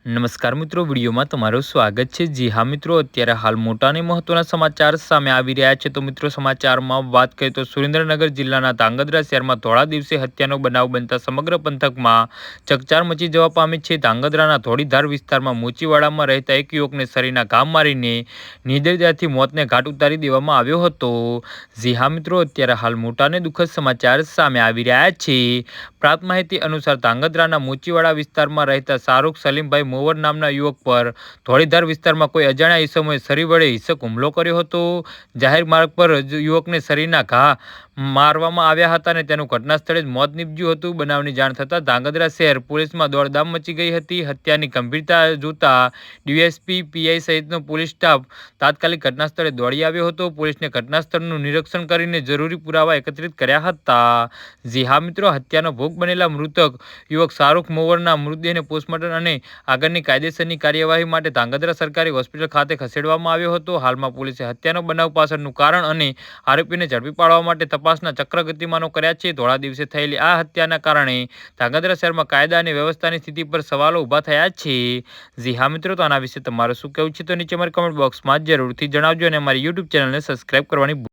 નમસ્કાર મિત્રો, વિડીયોમાં તમારું સ્વાગત છે। જી હા મિત્રો, અત્યારે હાલ મોટા અને મહત્વના સમાચાર સામે આવી રહ્યા છે। તો મિત્રો, સમાચારમાં વાત કરીએ તો સુરેન્દ્રનગર જિલ્લાના ધાંગધ્રા શહેરમાં ધોળા દિવસે હત્યાનો બનાવ બનતા સમગ્ર પંથકમાં ચકચાર મચી જવા પામી છે। ધાંગધ્રાના ધોળીધાર વિસ્તારમાં મોચીવાડામાં રહેતા એક યુવકને શરીરના ઘા મારીને નિર્દયતાથી મોતને ઘાટ ઉતારી દેવામાં આવ્યો હતો। જી હા મિત્રો, અત્યારે હાલ મોટા અને દુઃખદ સમાચાર સામે આવી રહ્યા છે। પ્રાપ્ત માહિતી અનુસાર ધાંગધ્રાના મોચીવાડા વિસ્તારમાં રહેતા શાહરૂખ સલીમભાઈ મોવર નામના યુવક પર ધોળીધાર વિસ્તારમાં કોઈ અજાણ્યા ઈસમોએ છરી વડે હિંસક હુમલો કર્યો હતો। જાહેર માર્ગ પર યુવકને શરીરના ઘા મારવામાં આવ્યા હતા અને તેનું ઘટના સ્થળે જ મોત નીપજ્યું હતું। બનાવની જાણ થતાં ધાંગધ્રા શહેર પોલીસમાં દોડધામ મચી ગઈ હતી। હત્યાની ગંભીરતા જોતા ડીએસપી, પીઆઈ સહિતનો પોલીસ સ્ટાફ તાત્કાલિક ઘટના સ્થળે દોડી આવ્યો હતો। પોલીસને ઘટના સ્થળનું નિરીક્ષણ કરીને જરૂરી પુરાવા એકત્રિત કર્યા હતા। જી હા મિત્રો, હત્યાનો ભોગ બનેલા મૃતક યુવક શાહરૂખ મોવરના મૃતદેહને પોસ્ટમોર્ટમ અને આગળની કાયદેસરની કાર્યવાહી માટે ધાંગધ્રા સરકારી હોસ્પિટલ ખાતે ખસેડવામાં આવ્યો હતો। હાલમાં પોલીસે હત્યાનો બનાવ પાછળનું કારણ અને આરોપીને ઝડપી પાડવા માટે તપાસના ચક્ર ગતિમાનો કર્યા છે। ધોળા દિવસે થયેલી આ હત્યાના કારણે ધાંગધ્રા શહેરમાં કાયદા અને વ્યવસ્થાની સ્થિતિ પર સવાલો ઊભા થયા છે। જી હા મિત્રો, તો આના વિશે તમારું શું કહેવું છે તો નીચે અમારી કમેન્ટ બોક્સમાં જરૂરથી જણાવજો અને અમારી યુટ્યુબ ચેનલને સબસ્ક્રાઈબ કરવાની